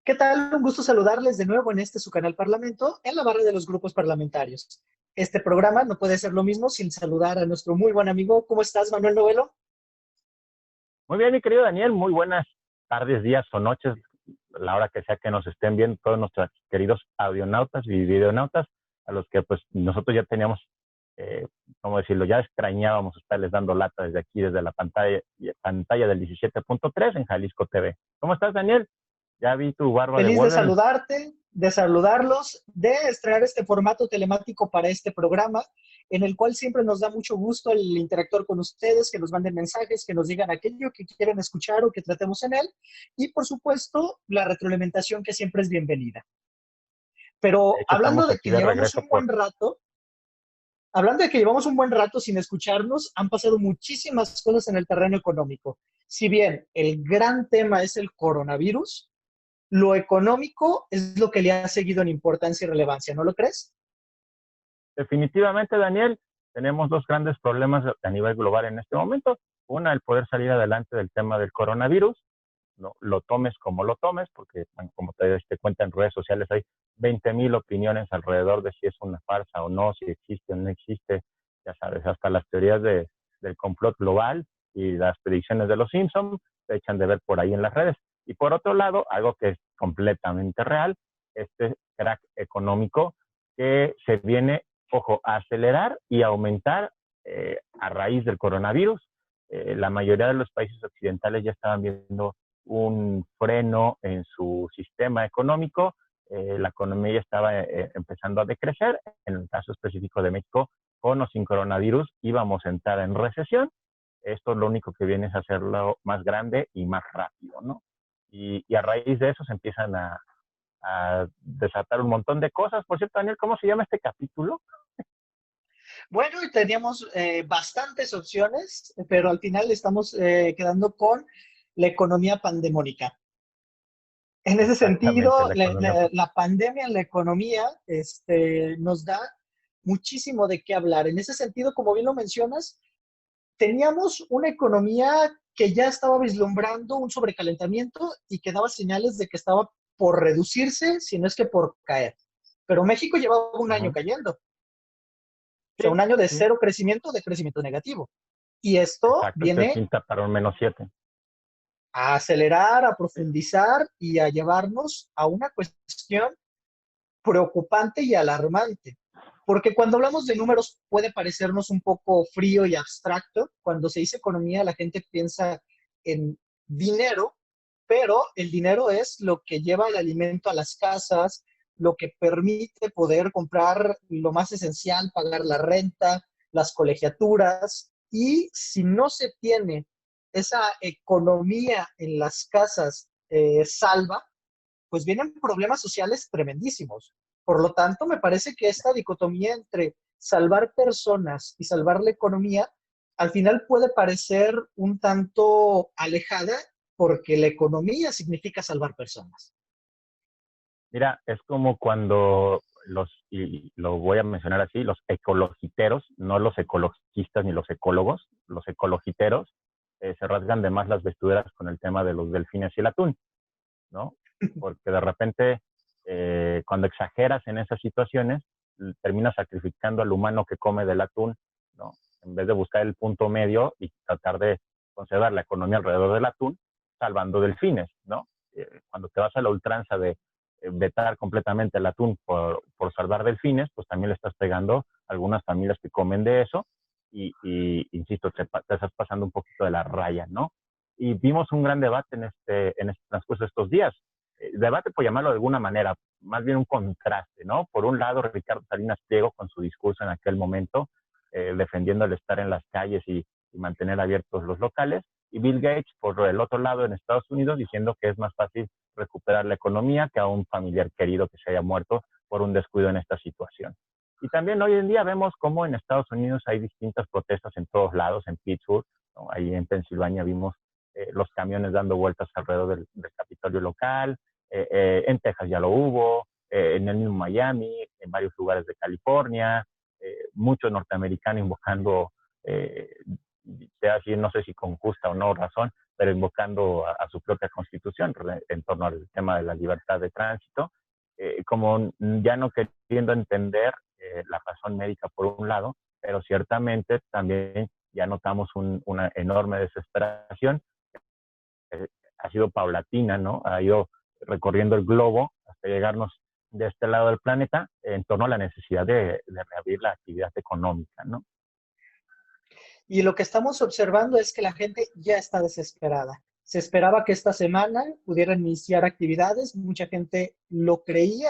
¿Qué tal? Un gusto saludarles de nuevo en este su canal Parlamento, en la barra de los grupos parlamentarios. Este programa no puede ser lo mismo sin saludar a nuestro muy buen amigo. ¿Cómo estás, Manuel Novelo? Muy bien, mi querido Daniel, muy buenas tardes, días o noches, la hora que sea que nos estén viendo todos nuestros queridos audionautas y videonautas, a los que pues nosotros ya teníamos, eh, ¿cómo decirlo? Ya extrañábamos estarles dando lata desde aquí, desde la pantalla del 17.3 en Jalisco TV. ¿Cómo estás, Daniel? Ya vi tu barba de Feliz de Wolverine. saludarte, de saludarlos, de estrenar este formato telemático para este programa, en el cual siempre nos da mucho gusto el interactuar con ustedes, que nos manden mensajes, que nos digan aquello que quieren escuchar o que tratemos en él, y por supuesto, la retroalimentación que siempre es bienvenida. De Pero hecho, estamos aquí de regreso por... hablando de que llevamos un buen rato sin escucharnos, han pasado muchísimas cosas en el terreno económico. Si bien el gran tema es el coronavirus, lo económico es lo que le ha seguido en importancia y relevancia, ¿no lo crees? Definitivamente, Daniel, tenemos dos grandes problemas a nivel global en este momento. Una, el poder salir adelante del tema del coronavirus, no, lo tomes como lo tomes, porque bueno, como te diste cuenta en redes sociales hay 20,000 opiniones alrededor de si es una farsa o no, si existe o no existe, ya sabes, hasta las teorías del complot global y las predicciones de los Simpsons se echan de ver por ahí en las redes. Y por otro lado, algo que es completamente real, este crack económico que se viene, ojo, a acelerar y a aumentar a raíz del coronavirus. La mayoría de los países occidentales ya estaban viendo un freno en su sistema económico, la economía ya estaba empezando a decrecer. En el caso específico de México, con o sin coronavirus, íbamos a entrar en recesión. Esto lo único que viene es hacerlo más grande y más rápido, ¿no? Y a raíz de eso se empiezan a desatar un montón de cosas. Por cierto, Daniel, ¿cómo se llama este capítulo? Bueno, y teníamos bastantes opciones, pero al final estamos quedando con la economía pandemónica. En ese Exactamente, sentido, la economía. la pandemia en la economía nos da muchísimo de qué hablar. En ese sentido, como bien lo mencionas, teníamos una economía que ya estaba vislumbrando un sobrecalentamiento y que daba señales de que estaba por reducirse, si no es que por caer. Pero México llevaba un año Uh-huh. cayendo, o sea, Sí, un año de sí, cero crecimiento, de crecimiento negativo. Y esto exacto, se viene pinta para un -7. a acelerar, a Sí. profundizar y a llevarnos a una cuestión preocupante y alarmante. Porque cuando hablamos de números puede parecernos un poco frío y abstracto. Cuando se dice economía, la gente piensa en dinero, pero el dinero es lo que lleva el alimento a las casas, lo que permite poder comprar lo más esencial, pagar la renta, las colegiaturas. Y si no se tiene esa economía en las casas salva, pues vienen problemas sociales tremendísimos. Por lo tanto, me parece que esta dicotomía entre salvar personas y salvar la economía, al final puede parecer un tanto alejada porque la economía significa salvar personas. Mira, es como cuando y lo voy a mencionar así, los ecologiteros, no los ecologistas ni los ecólogos, los ecologiteros, se rasgan de más las vestiduras con el tema de los delfines y el atún, ¿no? Porque de repente, cuando exageras en esas situaciones, terminas sacrificando al humano que come del atún, ¿no? En vez de buscar el punto medio y tratar de conservar la economía alrededor del atún, salvando delfines, ¿no? Cuando te vas a la ultranza de vetar completamente el atún por salvar delfines, pues también le estás pegando a algunas familias que comen de eso y insisto, te estás pasando un poquito de la raya, ¿no? Y vimos un gran debate en este transcurso de estos días. Debate, por llamarlo de alguna manera, más bien un contraste, ¿no? Por un lado, Ricardo Salinas Pliego con su discurso en aquel momento, defendiendo el estar en las calles y mantener abiertos los locales, y Bill Gates, por el otro lado, en Estados Unidos, diciendo que es más fácil recuperar la economía que a un familiar querido que se haya muerto por un descuido en esta situación. Y también hoy en día vemos cómo en Estados Unidos hay distintas protestas en todos lados, en Pittsburgh, ¿no? Ahí en Pensilvania vimos los camiones dando vueltas alrededor del Capitolio local, en Texas ya lo hubo, en el mismo Miami, en varios lugares de California, muchos norteamericanos invocando, sea así, no sé si con justa o no razón, pero invocando a su propia constitución en torno al tema de la libertad de tránsito, como ya no queriendo entender la razón médica por un lado, pero ciertamente también ya notamos una enorme desesperación. Ha sido paulatina, ¿no? Ha ido recorriendo el globo hasta llegarnos de este lado del planeta en torno a la necesidad de reabrir la actividad económica, ¿no? Y lo que estamos observando es que la gente ya está desesperada. Se esperaba que esta semana pudieran iniciar actividades. Mucha gente lo creía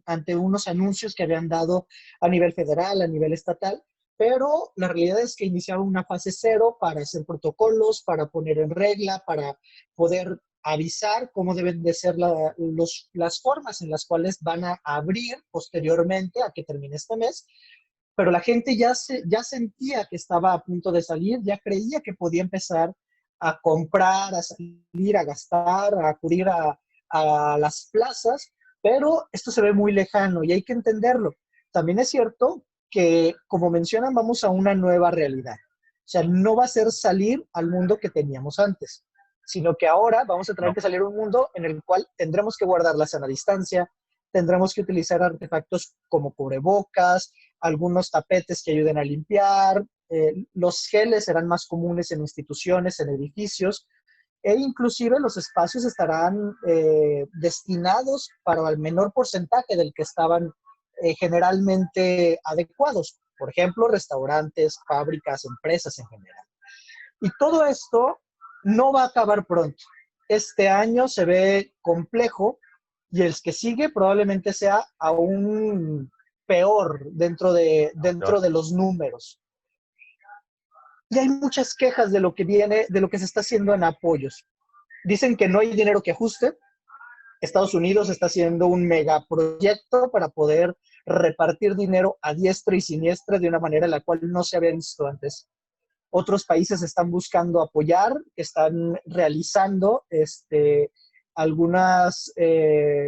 ante unos anuncios que habían dado a nivel federal, a nivel estatal, pero la realidad es que iniciaron una fase cero para hacer protocolos, para poner en regla, para poder avisar cómo deben de ser las formas en las cuales van a abrir posteriormente a que termine este mes, pero la gente ya sentía que estaba a punto de salir, ya creía que podía empezar a comprar, a salir, a gastar, a acudir a las plazas, pero esto se ve muy lejano y hay que entenderlo. También es cierto que, como mencionan, vamos a una nueva realidad. O sea, no va a ser salir al mundo que teníamos antes, sino que ahora vamos a tener No. que salir a un mundo en el cual tendremos que guardar la sana distancia, tendremos que utilizar artefactos como cubrebocas, algunos tapetes que ayuden a limpiar, los geles serán más comunes en instituciones, en edificios, e inclusive los espacios estarán destinados para el menor porcentaje del que estaban generalmente adecuados. Por ejemplo, restaurantes, fábricas, empresas en general. Y todo esto no va a acabar pronto. Este año se ve complejo y el que sigue probablemente sea aún peor dentro de los números. Y hay muchas quejas de lo que viene, de lo que se está haciendo en apoyos. Dicen que no hay dinero que ajuste. Estados Unidos está haciendo un megaproyecto para poder repartir dinero a diestra y siniestra de una manera en la cual no se había visto antes. Otros países están buscando apoyar, están realizando algunas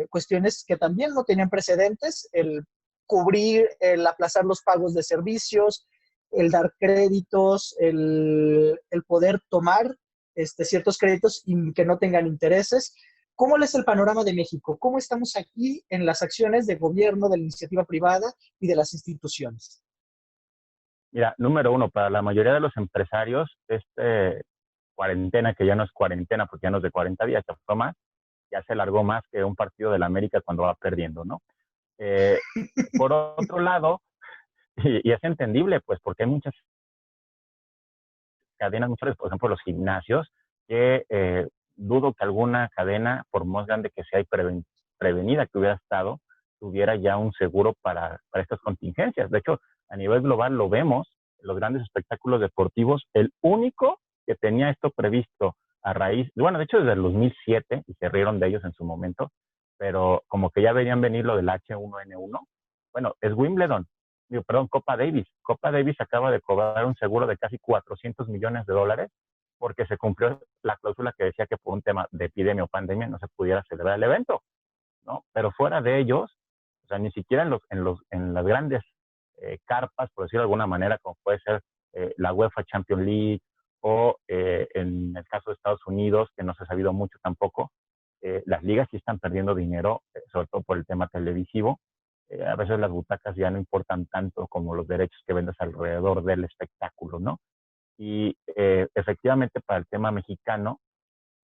cuestiones que también no tenían precedentes, el cubrir, el aplazar los pagos de servicios, el dar créditos, el poder tomar ciertos créditos y que no tengan intereses. ¿Cómo es el panorama de México? ¿Cómo estamos aquí en las acciones de gobierno, de la iniciativa privada y de las instituciones? Mira, número uno, para la mayoría de los empresarios, cuarentena, que ya no es cuarentena porque ya no es de 40 días, ya fue más, ya se largó más que un partido de la América cuando va perdiendo, ¿no? Eh, por otro lado, y es entendible, pues, porque hay muchas cadenas, muchas, por ejemplo, los gimnasios, que dudo que alguna cadena, por más grande que sea y prevenida que hubiera estado, tuviera ya un seguro para estas contingencias. De hecho, a nivel global lo vemos, los grandes espectáculos deportivos, el único que tenía esto previsto a raíz, bueno, de hecho desde el 2007, y se rieron de ellos en su momento, pero como que ya venían venir lo del H1N1, bueno, es Wimbledon, perdón, Copa Davis. Copa Davis acaba de cobrar un seguro de casi 400 millones de dólares porque se cumplió la cláusula que decía que por un tema de epidemia o pandemia no se pudiera celebrar el evento, ¿no? Pero fuera de ellos, o sea, ni siquiera en las grandes carpas, por decirlo de alguna manera, como puede ser la UEFA Champions League o en el caso de Estados Unidos, que no se ha sabido mucho tampoco, las ligas sí están perdiendo dinero, sobre todo por el tema televisivo. A veces las butacas ya no importan tanto como los derechos que vendes alrededor del espectáculo, ¿no? Y efectivamente para el tema mexicano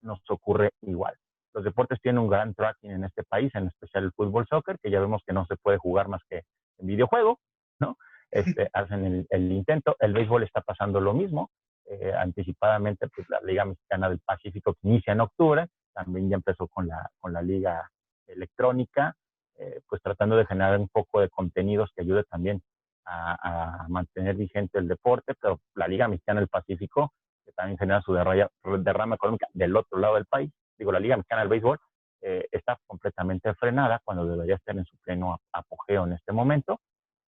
nos ocurre igual. Los deportes tienen un gran tracking en este país, en especial el fútbol soccer, que ya vemos que no se puede jugar más que en videojuego, ¿no? Hacen el intento. El béisbol está pasando lo mismo. Anticipadamente, pues la Liga Mexicana del Pacífico, que inicia en octubre, también ya empezó con la Liga Electrónica, pues tratando de generar un poco de contenidos que ayude también a mantener vigente el deporte, pero la Liga Mexicana del Pacífico, que también genera su derrama económica del otro lado del país, digo, la Liga Mexicana del Béisbol, está completamente frenada cuando debería estar en su pleno apogeo en este momento.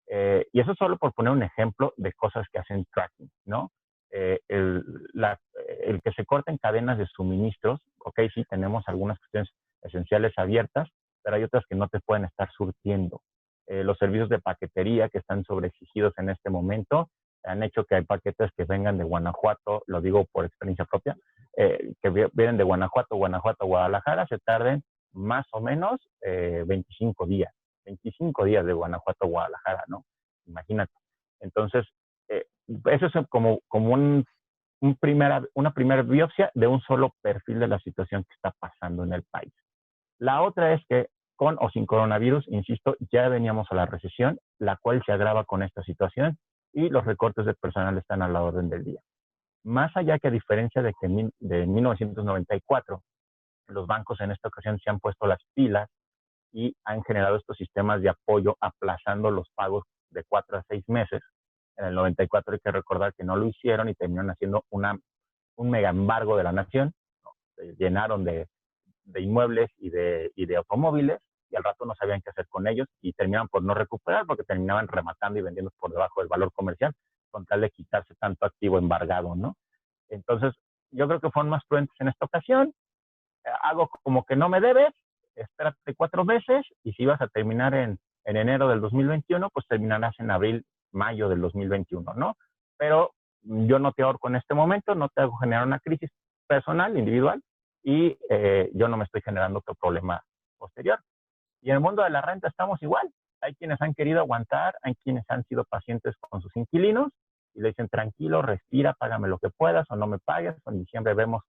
Y eso solo por poner un ejemplo de cosas que hacen tracking, ¿no? El que se corten cadenas de suministros, ok, sí, tenemos algunas cuestiones esenciales abiertas, pero hay otras que no te pueden estar surtiendo. Los servicios de paquetería que están sobreexigidos en este momento, han hecho que hay paquetes que vengan de Guanajuato, lo digo por experiencia propia, que vienen de Guanajuato, Guadalajara, se tarden más o menos 25 días. 25 días de Guanajuato a Guadalajara, ¿no? Imagínate. Entonces, eso es como una primera biopsia de un solo perfil de la situación que está pasando en el país. La otra es que con o sin coronavirus, insisto, ya veníamos a la recesión, la cual se agrava con esta situación y los recortes de personal están a la orden del día. Más allá que a diferencia de 1994, los bancos en esta ocasión se han puesto las pilas y han generado estos sistemas de apoyo aplazando los pagos de 4 a 6 meses. En el 94 hay que recordar que no lo hicieron y terminaron haciendo un mega embargo de la nación, ¿no? Se llenaron de inmuebles y de automóviles y al rato no sabían qué hacer con ellos y terminaban por no recuperar porque terminaban rematando y vendiendo por debajo del valor comercial con tal de quitarse tanto activo embargado, ¿no? Entonces, yo creo que fueron más prudentes en esta ocasión. Hago como que no me debes, espérate 4 meses y si vas a terminar en enero del 2021, pues terminarás en abril, mayo del 2021, ¿no? Pero yo no te ahorco en este momento, no te hago generar una crisis personal, individual, y yo no me estoy generando otro problema posterior. Y en el mundo de la renta estamos igual. Hay quienes han querido aguantar, hay quienes han sido pacientes con sus inquilinos y le dicen, tranquilo, respira, págame lo que puedas o no me pagues, o en diciembre vemos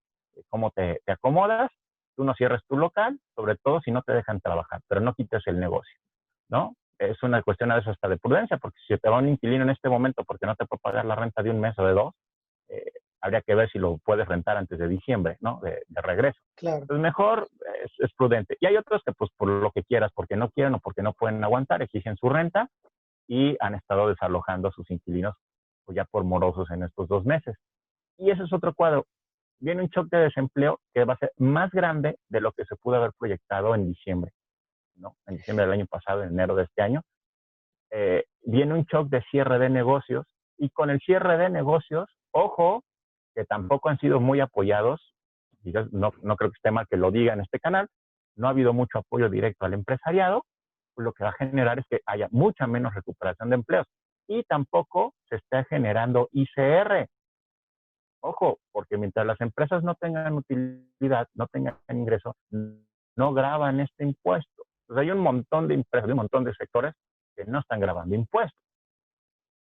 cómo te acomodas, tú no cierres tu local, sobre todo si no te dejan trabajar, pero no quites el negocio, ¿no? Es una cuestión a veces hasta de prudencia, porque si te va un inquilino en este momento porque no te puede pagar la renta de un mes o de dos, eh, habría que ver si lo puedes rentar antes de diciembre, ¿no? De regreso. Claro. Entonces mejor es prudente. Y hay otros que pues por lo que quieras, porque no quieren o porque no pueden aguantar, exigen su renta y han estado desalojando a sus inquilinos pues ya por morosos en estos 2 meses. Y ese es otro cuadro. Viene un shock de desempleo que va a ser más grande de lo que se pudo haber proyectado en diciembre, ¿no? En diciembre del año pasado, en enero de este año. Viene un shock de cierre de negocios y con el cierre de negocios, ojo, que tampoco han sido muy apoyados, y yo no creo que esté mal que lo diga en este canal, no ha habido mucho apoyo directo al empresariado, lo que va a generar es que haya mucha menos recuperación de empleos y tampoco se está generando ICR. Ojo, porque mientras las empresas no tengan utilidad, no tengan ingreso, no graban este impuesto. Entonces hay un montón de empresas, un montón de sectores que no están grabando impuestos.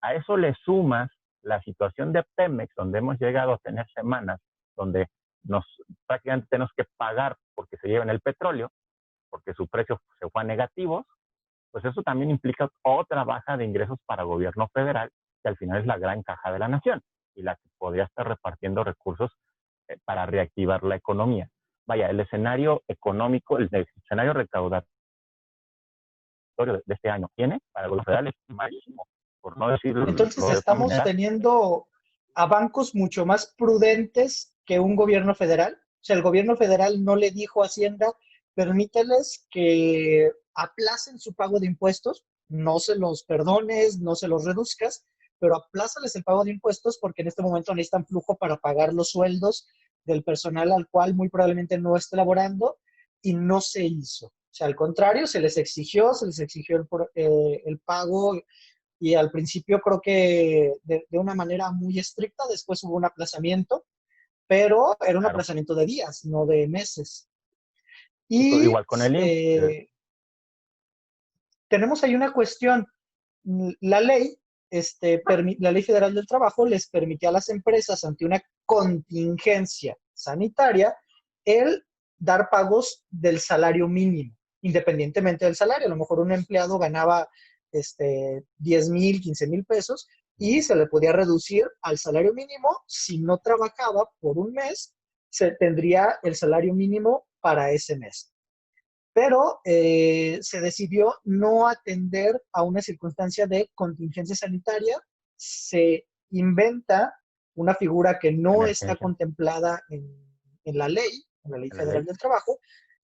A eso le sumas la situación de Pemex, donde hemos llegado a tener semanas donde prácticamente tenemos que pagar porque se llevan el petróleo, porque su precio se fue a negativos, pues eso también implica otra baja de ingresos para el gobierno federal, que al final es la gran caja de la nación y la que podría estar repartiendo recursos para reactivar la economía. Vaya, el escenario económico, el escenario recaudatorio de este año tiene para el gobierno federal es malísimo, por no decirlo Entonces de otra estamos manera. teniendo a bancos mucho más prudentes que un gobierno federal. O sea, el gobierno federal no le dijo a Hacienda, permíteles que aplacen su pago de impuestos, no se los perdones, no se los reduzcas, pero aplázales el pago de impuestos porque en este momento necesitan flujo para pagar los sueldos del personal al cual muy probablemente no esté laborando y no se hizo. O sea, al contrario, se les exigió el pago y al principio creo que de una manera muy estricta, después hubo un aplazamiento, pero era un Claro, aplazamiento de días, no de meses. Y igual con el IMSS. tenemos ahí una cuestión. La ley, la Ley Federal del Trabajo les permitía a las empresas ante una contingencia sanitaria el dar pagos del salario mínimo, independientemente del salario. A lo mejor un empleado ganaba 10,000, 15,000 pesos y se le podía reducir al salario mínimo. Si no trabajaba por un mes, se tendría el salario mínimo para ese mes. Pero se decidió no atender a una circunstancia de contingencia sanitaria. Se inventa una figura que no está Emergencia contemplada en la ley en la federal ley, del trabajo,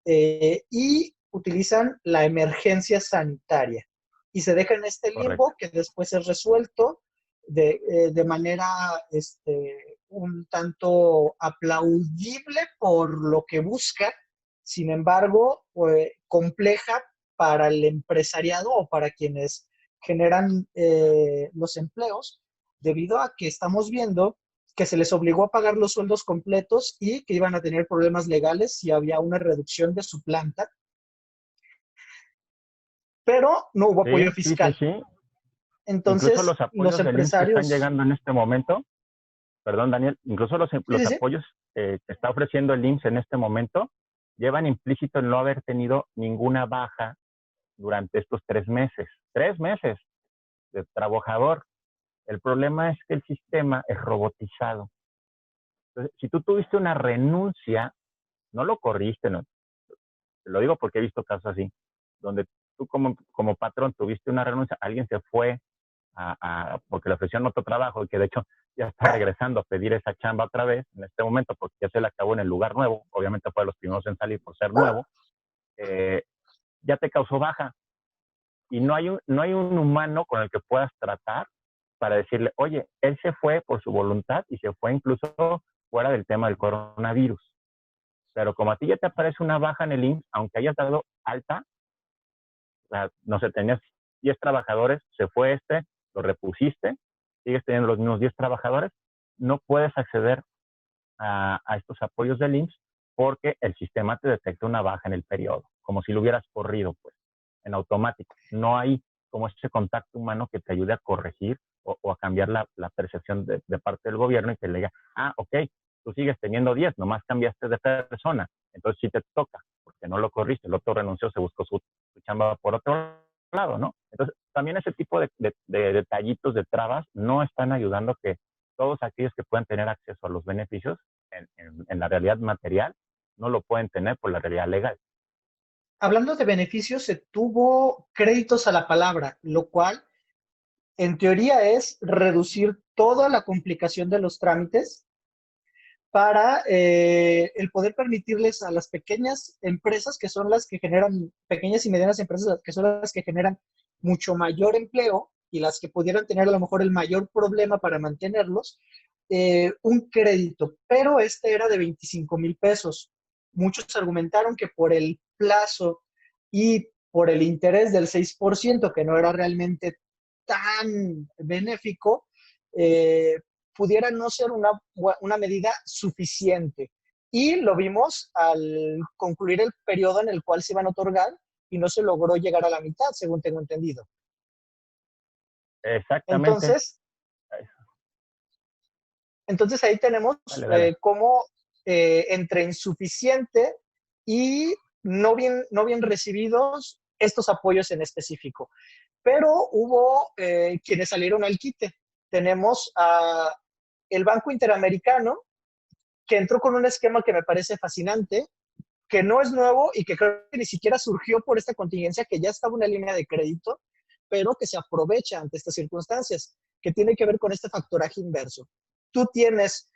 y utilizan la emergencia sanitaria. Y se deja en este limbo correcto. que después es resuelto de manera un tanto aplaudible por lo que busca, sin embargo, compleja para el empresariado o para quienes generan los empleos, debido a que estamos viendo que se les obligó a pagar los sueldos completos y que iban a tener problemas legales si había una reducción de su planta, pero no hubo apoyo Sí, sí, sí, fiscal. sí. Incluso Entonces, los los apoyos del IMSS que están empresarios, llegando en este momento, perdón, Daniel, incluso sí, los sí, sí, apoyos que está ofreciendo el IMSS en este momento llevan implícito el no haber tenido ninguna baja durante estos 3 meses. 3 meses de trabajador. El problema es que el sistema es robotizado. Entonces, si tú tuviste una renuncia, no lo corriste, no. Te lo digo porque he visto casos así, donde tú como patrón tuviste una renuncia, alguien se fue porque le ofrecieron otro trabajo y que de hecho ya está regresando a pedir esa chamba otra vez en este momento porque ya se le acabó en el lugar nuevo, obviamente fue de los primeros en salir por ser nuevo, eh, ya te causó baja y no hay un humano con el que puedas tratar para decirle, oye, él se fue por su voluntad y se fue incluso fuera del tema del coronavirus. Pero como a ti ya te aparece una baja en el IMSS, aunque hayas dado alta, o sea, no sé, tenías 10 trabajadores, se fue lo repusiste, sigues teniendo los mismos 10 trabajadores, no puedes acceder a estos apoyos del IMSS porque el sistema te detecta una baja en el periodo, como si lo hubieras corrido, pues, en automático. No hay como ese contacto humano que te ayude a corregir o a cambiar la percepción de parte del gobierno y que le diga, ok, tú sigues teniendo 10, nomás cambiaste de persona, entonces sí te toca, porque no lo corriste, el otro renunció, se buscó su chamba por otro lado, ¿no? Entonces, también ese tipo de detallitos, de trabas, no están ayudando a que todos aquellos que puedan tener acceso a los beneficios en la realidad material no lo pueden tener por la realidad legal. hablando de beneficios, se tuvo créditos a la palabra, lo cual en teoría es reducir toda la complicación de los trámites para el poder permitirles a las pequeñas empresas, que son las que generan, pequeñas y medianas empresas, que son las que generan mucho mayor empleo y las que pudieran tener a lo mejor el mayor problema para mantenerlos, un crédito, pero este era de 25,000 pesos. Muchos argumentaron que por el plazo y por el interés del 6%, que no era realmente tan benéfico, pudiera no ser una medida suficiente. Y lo vimos al concluir el periodo en el cual se iban a otorgar y no se logró llegar a la mitad, según tengo entendido. Exactamente. Entonces, entonces ahí tenemos Dale, dale. cómo entre insuficiente y no bien recibidos estos apoyos en específico. Pero hubo quienes salieron al quite. Tenemos a el Banco Interamericano, que entró con un esquema que me parece fascinante, que no es nuevo y que creo que ni siquiera surgió por esta contingencia, que ya estaba una línea de crédito, pero que se aprovecha ante estas circunstancias, que tiene que ver con este factoraje inverso. Tú tienes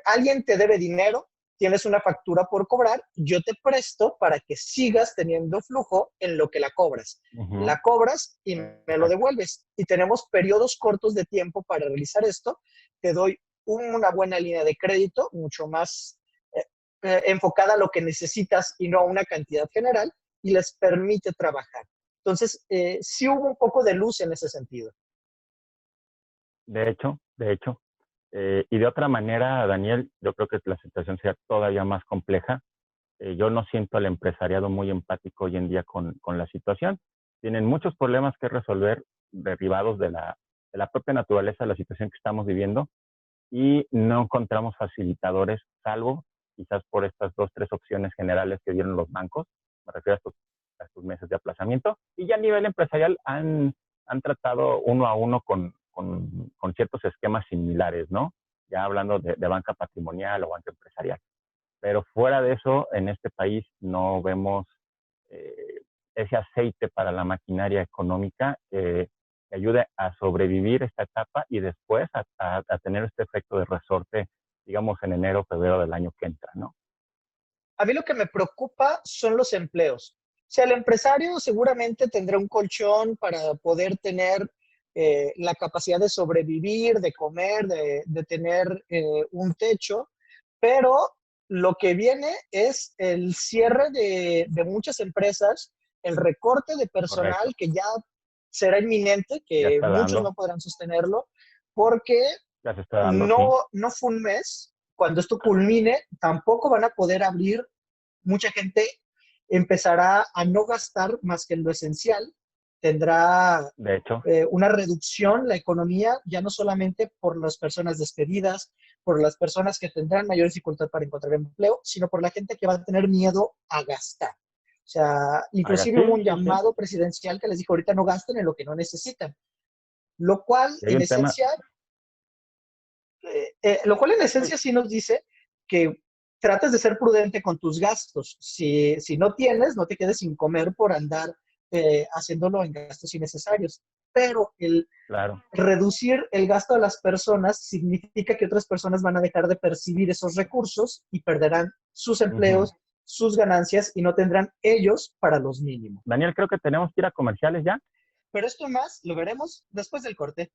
alguien te debe dinero, tienes una factura por cobrar, yo te presto para que sigas teniendo flujo en lo que la cobras. Uh-huh. La cobras y me lo devuelves. Y tenemos periodos cortos de tiempo para realizar esto. Te doy una buena línea de crédito, mucho más enfocada a lo que necesitas y no a una cantidad general, y les permite trabajar. Entonces, sí hubo un poco de luz en ese sentido. De hecho. Y de otra manera, Daniel, yo creo que la situación sería todavía más compleja. Yo no siento al empresariado muy empático hoy en día con la situación. Tienen muchos problemas que resolver derivados de la propia naturaleza de la situación que estamos viviendo y no encontramos facilitadores, salvo quizás por estas 2, 3 opciones generales que dieron los bancos. Me refiero a estos meses de aplazamiento. Y ya a nivel empresarial han tratado uno a uno con ciertos esquemas similares, ¿no? Ya hablando de banca patrimonial o banca empresarial. Pero fuera de eso, en este país no vemos ese aceite para la maquinaria económica que ayude a sobrevivir esta etapa y después a tener este efecto de resorte, digamos, en enero, febrero del año que entra, ¿no? A mí lo que me preocupa son los empleos. O sea, el empresario seguramente tendrá un colchón para poder tener la capacidad de sobrevivir, de comer, de tener un techo, pero lo que viene es el cierre de muchas empresas, el recorte de personal Correcto. que ya será inminente, Ya que está muchos no dando. podrán sostenerlo, porque Ya se está dando, sí. no fue un mes. Cuando esto culmine, tampoco van a poder abrir. Mucha gente empezará a no gastar más que en lo esencial. Tendrá De hecho, una reducción la economía, ya no solamente por las personas despedidas, por las personas que tendrán mayor dificultad para encontrar empleo, sino por la gente que va a tener miedo a gastar. O sea, haga, inclusive hubo sí, un sí, sí. llamado presidencial que les dijo, ahorita no gasten en lo que no necesitan. Lo cual, Y hay en un tema, esencia, sí nos dice que trates de ser prudente con tus gastos. Si no tienes, no te quedes sin comer por andar haciéndolo en gastos innecesarios. Pero el claro. reducir el gasto de las personas significa que otras personas van a dejar de percibir esos recursos y perderán sus Ujú. empleos, sus ganancias y no tendrán ellos para los mínimos. Daniel, creo que tenemos que ir a comerciales ya. Pero esto más lo veremos después del corte.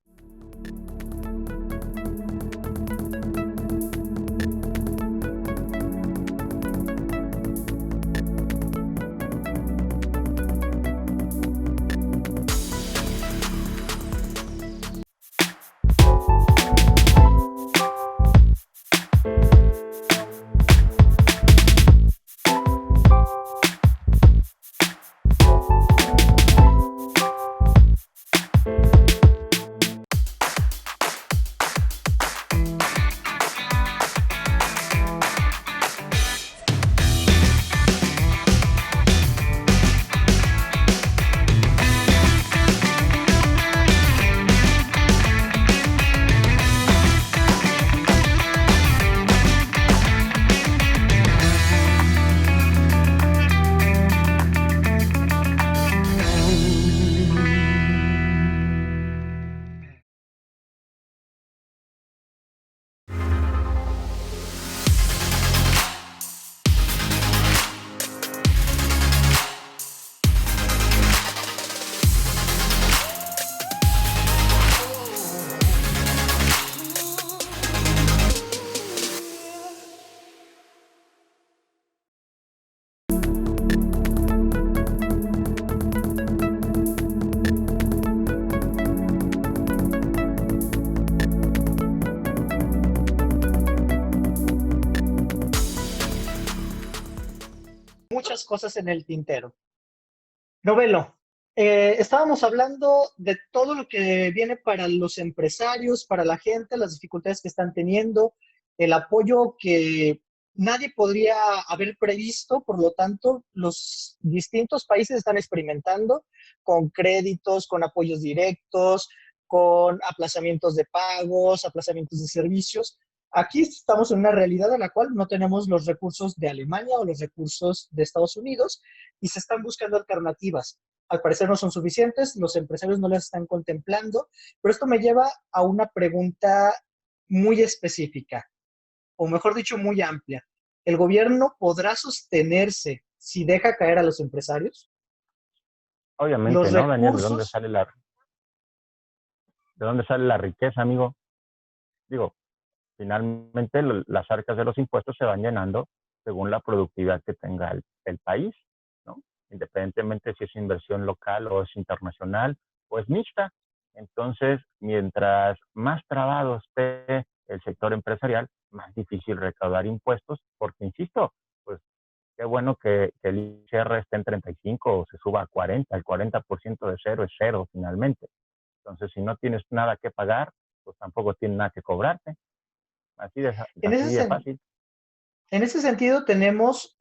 Muchas cosas en el tintero. Novelo, estábamos hablando de todo lo que viene para los empresarios, para la gente, las dificultades que están teniendo, el apoyo que nadie podría haber previsto, por lo tanto, los distintos países están experimentando con créditos, con apoyos directos, con aplazamientos de pagos, aplazamientos de servicios. Aquí estamos en una realidad en la cual no tenemos los recursos de Alemania o los recursos de Estados Unidos y se están buscando alternativas. Al parecer no son suficientes, los empresarios no las están contemplando, pero esto me lleva a una pregunta muy específica, o mejor dicho, muy amplia. ¿El gobierno podrá sostenerse si deja caer a los empresarios? Obviamente, Los ¿no, Daniel? recursos, De dónde sale la riqueza, amigo? Digo, finalmente las arcas de los impuestos se van llenando según la productividad que tenga el país, ¿no? Independientemente si es inversión local o es internacional o es mixta. Entonces, mientras más trabado esté el sector empresarial, más difícil recaudar impuestos, porque, insisto, pues qué bueno que el ICR esté en 35 o se suba a 40, el 40% de cero es cero finalmente. Entonces, si no tienes nada que pagar, pues tampoco tienes nada que cobrarte. en Así de ese, fácil. en ese sentido tenemos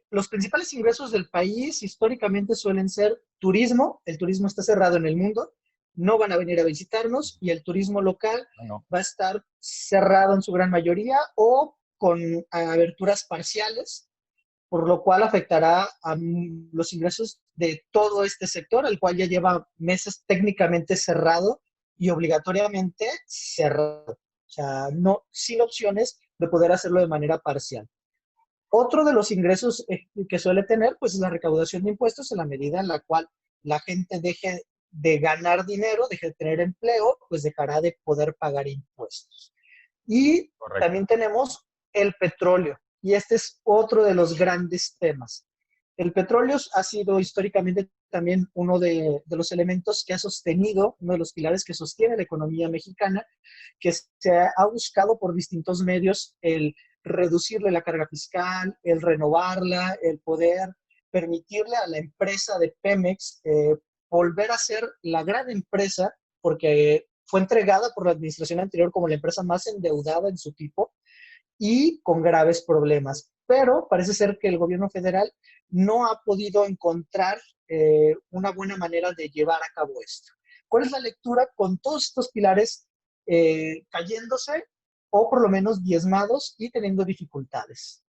los principales ingresos del país históricamente suelen ser turismo, el turismo está cerrado en el mundo, no van a venir a visitarnos y el turismo local Bueno, va a estar cerrado en su gran mayoría o con aberturas parciales, por lo cual afectará a los ingresos de todo este sector, el cual ya lleva meses técnicamente cerrado y obligatoriamente cerrado. O sea, no, sin opciones de poder hacerlo de manera parcial. Otro de los ingresos que suele tener, pues, es la recaudación de impuestos en la medida en la cual la gente deje de ganar dinero, deje de tener empleo, pues dejará de poder pagar impuestos. Y correcto. también tenemos el petróleo, y este es otro de los grandes temas. El petróleo ha sido históricamente también uno de los elementos que ha sostenido, uno de los pilares que sostiene la economía mexicana, que se ha buscado por distintos medios el reducirle la carga fiscal, el renovarla, el poder permitirle a la empresa de Pemex volver a ser la gran empresa, porque fue entregada por la administración anterior como la empresa más endeudada en su tipo y con graves problemas. Pero parece ser que el gobierno federal no ha podido encontrar una buena manera de llevar a cabo esto. ¿Cuál es la lectura con todos estos pilares cayéndose o por lo menos diezmados y teniendo dificultades?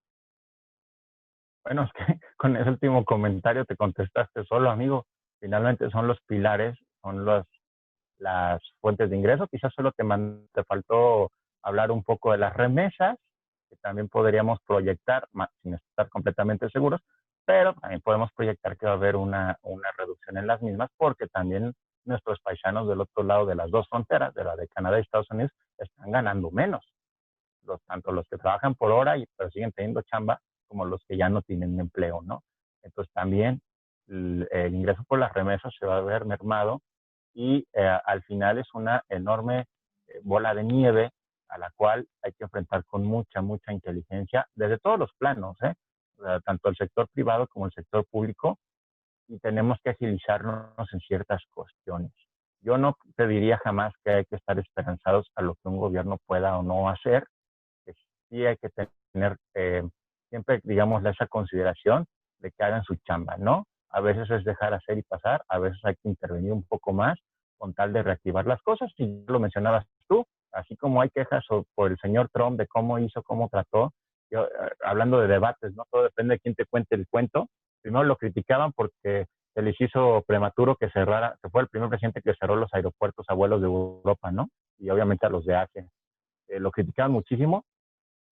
Bueno, es que con ese último comentario te contestaste solo, amigo. Finalmente son los pilares, son las fuentes de ingreso. Quizás solo te faltó hablar un poco de las remesas, que también podríamos proyectar, sin estar completamente seguros, pero también podemos proyectar que va a haber una reducción en las mismas, porque también nuestros paisanos del otro lado de las dos fronteras, de la de Canadá y Estados Unidos, están ganando menos. Tanto los que trabajan por hora pero siguen teniendo chamba, como los que ya no tienen empleo, ¿no? Entonces también el ingreso por las remesas se va a ver mermado y al final es una enorme bola de nieve a la cual hay que enfrentar con mucha, mucha inteligencia desde todos los planos, ¿eh? O sea, tanto el sector privado como el sector público, y tenemos que agilizarnos en ciertas cuestiones. Yo no te diría jamás que hay que estar esperanzados a lo que un gobierno pueda o no hacer, que sí hay que tener siempre, digamos, esa consideración de que hagan su chamba, ¿no? A veces es dejar hacer y pasar, a veces hay que intervenir un poco más con tal de reactivar las cosas, y lo mencionabas tú, así como hay quejas por el señor Trump de cómo hizo, cómo trató, yo, hablando de debates, ¿no? Todo depende de quién te cuente el cuento. Primero lo criticaban porque se les hizo prematuro que cerrara, que fue el primer presidente que cerró los aeropuertos a vuelos de Europa, ¿no? Y obviamente a los de Asia. Lo criticaban muchísimo,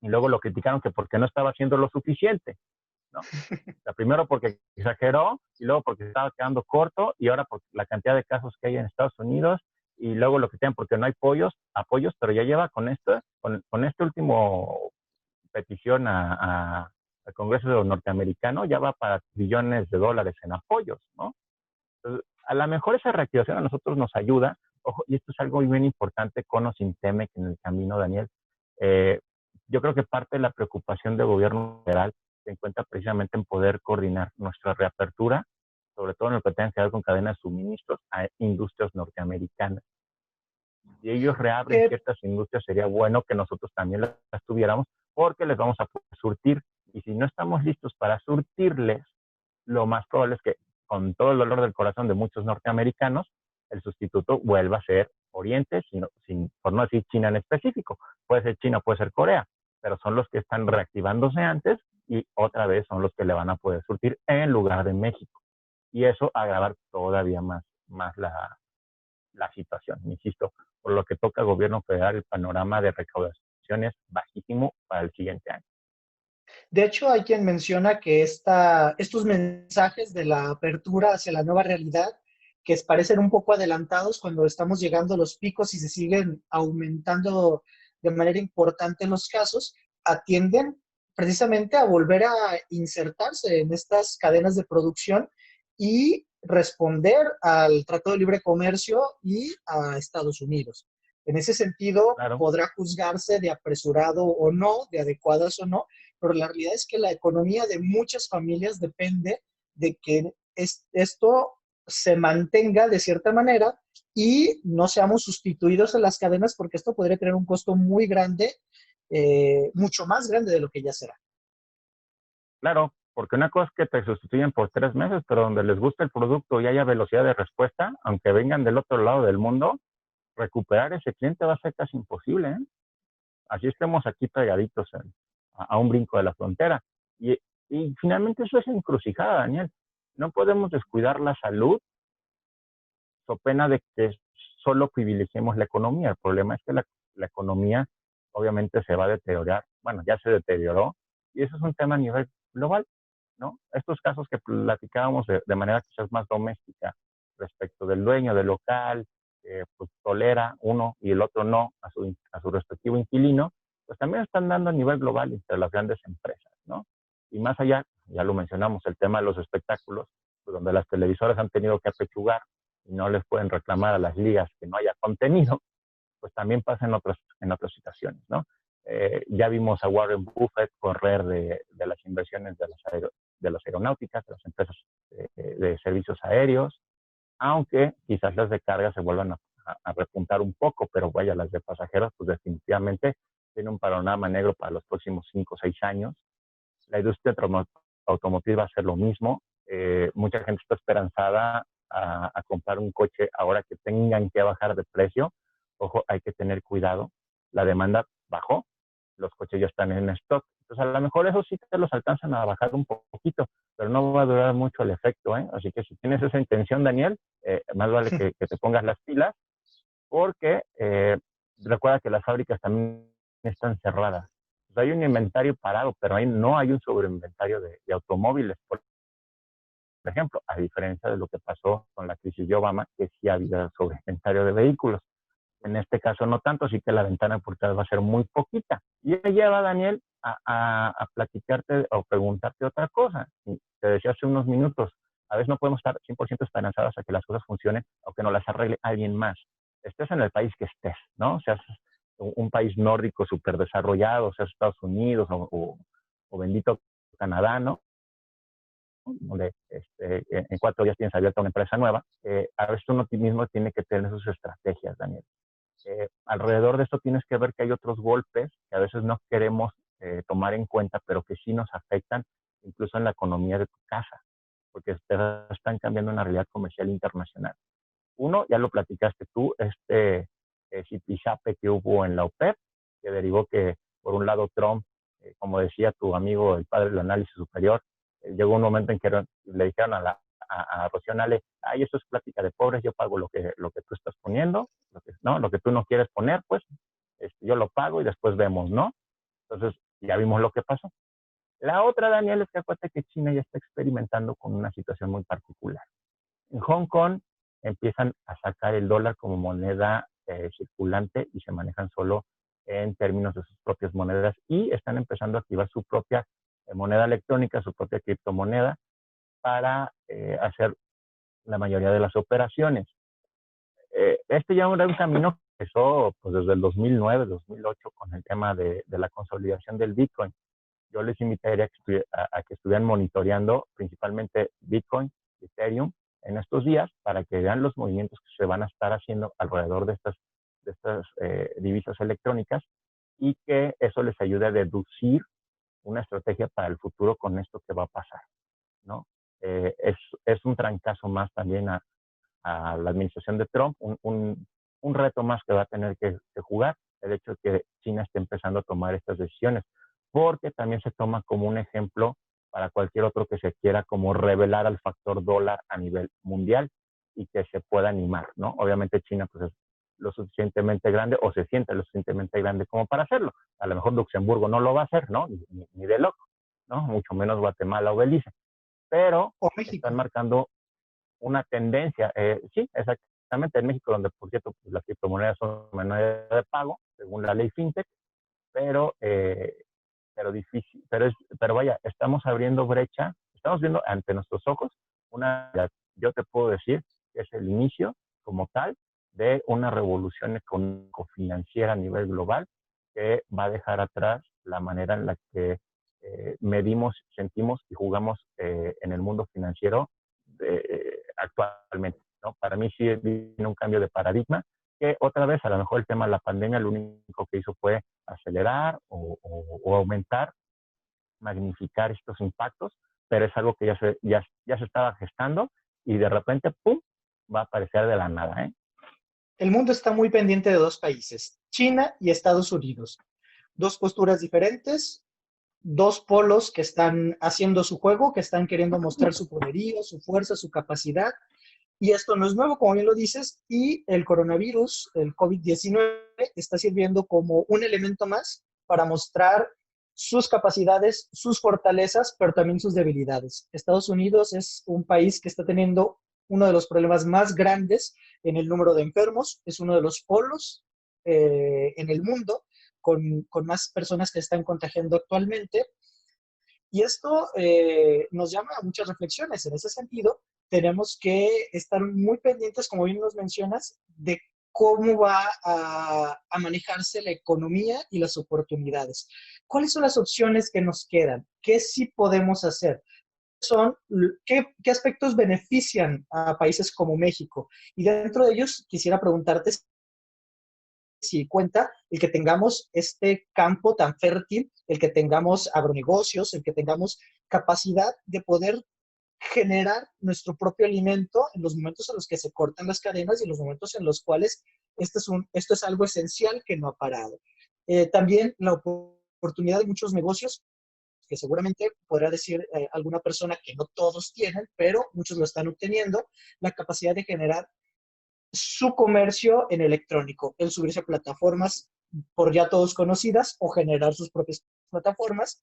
y luego lo criticaron que porque no estaba haciendo lo suficiente, ¿no? O sea, primero porque exageró, y luego porque estaba quedando corto, y ahora por la cantidad de casos que hay en Estados Unidos, y luego lo critican porque no hay apoyos, pero ya lleva con este último petición al Congreso norteamericano, ya va para billones de dólares en apoyos, ¿no? Entonces, a lo mejor esa reactivación a nosotros nos ayuda, ojo, y esto es algo muy bien importante, con o sin TEMEC en el camino, Daniel. Eh, yo creo que parte de la preocupación del gobierno federal se encuentra precisamente en poder coordinar nuestra reapertura, sobre todo en lo que tenga que ver con cadenas de suministros a industrias norteamericanas. Si ellos reabren Que ciertas industrias, sería bueno que nosotros también las tuviéramos, porque les vamos a poder surtir. Y si no estamos listos para surtirles, lo más probable es que, con todo el dolor del corazón de muchos norteamericanos, el sustituto vuelva a ser Oriente, por no decir China en específico. Puede ser China, puede ser Corea, pero son los que están reactivándose antes, y otra vez son los que le van a poder surtir en lugar de México. Y eso agravar todavía más la situación. Insisto, por lo que toca al gobierno federal, el panorama de recaudación es bajísimo para el siguiente año. de hecho, hay quien menciona que estos mensajes de la apertura hacia la nueva realidad, que parecen un poco adelantados cuando estamos llegando a los picos y se siguen aumentando de manera importante los casos, atienden precisamente a volver a insertarse en estas cadenas de producción y responder al Tratado de Libre Comercio y a Estados Unidos. En ese sentido, Claro, podrá juzgarse de apresurado o no, de adecuadas o no, pero la realidad es que la economía de muchas familias depende de que esto se mantenga de cierta manera y no seamos sustituidos en las cadenas, porque esto podría tener un costo muy grande, mucho más grande de lo que ya será. claro, porque una cosa es que te sustituyen por 3 meses, pero donde les gusta el producto y haya velocidad de respuesta, aunque vengan del otro lado del mundo, recuperar ese cliente va a ser casi imposible, ¿eh? Así estemos aquí pegaditos a un brinco de la frontera. Y, y finalmente eso es encrucijada, Daniel. No podemos descuidar la salud so pena de que solo privilegiemos la economía. El problema es que la economía obviamente se va a deteriorar. Bueno, ya se deterioró, y eso es un tema a nivel global, ¿no? Estos casos que platicábamos de manera quizás más doméstica respecto del dueño del local, pues tolera uno y el otro no a su respectivo inquilino, pues también están dando a nivel global entre las grandes empresas, ¿no? Y más allá, ya lo mencionamos, el tema de los espectáculos, pues donde las televisoras han tenido que apechugar y no les pueden reclamar a las ligas que no haya contenido, pues también pasa en otras situaciones, ¿no? Ya vimos a Warren Buffett correr de las inversiones de las aeronáuticas, de las empresas de servicios aéreos, aunque quizás las de carga se vuelvan a repuntar un poco, pero vaya, las de pasajeros, pues definitivamente tiene un panorama negro para los próximos 5 o 6 años. La industria automotriz va a ser lo mismo. Mucha gente está esperanzada a comprar un coche ahora que tengan que bajar de precio. Ojo, hay que tener cuidado. La demanda bajó, los coches ya están en stock. Entonces, a lo mejor eso sí te los alcanzan a bajar un poquito, pero no va a durar mucho el efecto, ¿eh? Así que si tienes esa intención, Daniel, más vale que te pongas las pilas, porque recuerda que las fábricas también están cerradas. Pues hay un inventario parado, pero ahí no hay un sobreinventario de automóviles, por ejemplo, a diferencia de lo que pasó con la crisis de Obama, que sí había sobreinventario de vehículos. En este caso no tanto, así que la ventana de oportunidad va a ser muy poquita. Y me lleva, Daniel, a platicarte o preguntarte otra cosa. Y te decía hace unos minutos, a veces no podemos estar 100% esperanzados a que las cosas funcionen o que nos las arregle alguien más. Estés en el país que estés, ¿no? Seas un país nórdico súper desarrollado, seas Estados Unidos o bendito Canadá, ¿no? Donde en 4 días tienes abierta una empresa nueva. A veces uno mismo tiene que tener sus estrategias, Daniel. Alrededor de esto tienes que ver que hay otros golpes que a veces no queremos tomar en cuenta, pero que sí nos afectan incluso en la economía de tu casa, porque están cambiando una realidad comercial internacional. Uno, ya lo platicaste tú, zipizape que hubo en la OPEP, que derivó que, por un lado, Trump, como decía tu amigo, el padre del análisis superior, llegó un momento en que le dijeron a Rocío Nale, ay, eso es plática de pobres, yo pago lo que tú estás poniendo, lo que tú no quieres poner, pues, yo lo pago y después vemos, ¿no? Entonces, ya vimos lo que pasó. La otra, Daniel, es que acuérdate que China ya está experimentando con una situación muy particular. En Hong Kong empiezan a sacar el dólar como moneda circulante y se manejan solo en términos de sus propias monedas y están empezando a activar su propia moneda electrónica, su propia criptomoneda para hacer la mayoría de las operaciones. Este ya era un camino que empezó pues, desde el 2009, 2008 con el tema de la consolidación del Bitcoin. Yo les invitaría a que estuvieran monitoreando principalmente Bitcoin, Ethereum en estos días para que vean los movimientos que se van a estar haciendo alrededor de estas divisas electrónicas y que eso les ayude a deducir una estrategia para el futuro con esto que va a pasar, ¿no? Es un trancazo más también a la administración de Trump, un reto más que va a tener que jugar, el hecho de que China esté empezando a tomar estas decisiones, porque también se toma como un ejemplo para cualquier otro que se quiera como revelar al factor dólar a nivel mundial y que se pueda animar, ¿no? Obviamente China pues es lo suficientemente grande o se siente lo suficientemente grande como para hacerlo. A lo mejor Luxemburgo no lo va a hacer, ¿no? Ni de loco, ¿no? Mucho menos Guatemala o Belice. Pero O México. están marcando una tendencia. Sí, exactamente, en México, donde por cierto pues, las criptomonedas son moneda de pago, según la ley FinTech, pero difícil, pero vaya, estamos abriendo brecha, estamos viendo ante nuestros ojos yo te puedo decir que es el inicio como tal de una revolución económico-financiera a nivel global que va a dejar atrás la manera en la que medimos, sentimos y jugamos en el mundo financiero actualmente, ¿no? Para mí sí viene un cambio de paradigma que otra vez a lo mejor el tema de la pandemia lo único que hizo fue acelerar o aumentar, magnificar estos impactos, pero es algo que ya se estaba gestando y de repente, ¡pum!, va a aparecer de la nada, ¿eh? El mundo está muy pendiente de dos países, China y Estados Unidos. Dos posturas diferentes, dos polos que están haciendo su juego, que están queriendo mostrar su poderío, su fuerza, su capacidad. Y esto no es nuevo, como bien lo dices, y el coronavirus, el COVID-19, está sirviendo como un elemento más para mostrar sus capacidades, sus fortalezas, pero también sus debilidades. Estados Unidos es un país que está teniendo uno de los problemas más grandes en el número de enfermos, es uno de los polos en el mundo con más personas que están contagiando actualmente. Y esto nos llama a muchas reflexiones. En ese sentido, tenemos que estar muy pendientes, como bien nos mencionas, de cómo va a manejarse la economía y las oportunidades. ¿Cuáles son las opciones que nos quedan? ¿Qué sí podemos hacer? ¿Qué aspectos benefician a países como México? Y dentro de ellos quisiera preguntarte si cuenta el que tengamos este campo tan fértil, el que tengamos agronegocios, el que tengamos capacidad de poder generar nuestro propio alimento en los momentos en los que se cortan las cadenas y en los momentos en los cuales esto es algo esencial que no ha parado. También la oportunidad de muchos negocios que seguramente podrá decir alguna persona que no todos tienen, pero muchos lo están obteniendo, la capacidad de generar su comercio en electrónico, el subirse a plataformas por ya todos conocidas o generar sus propias plataformas.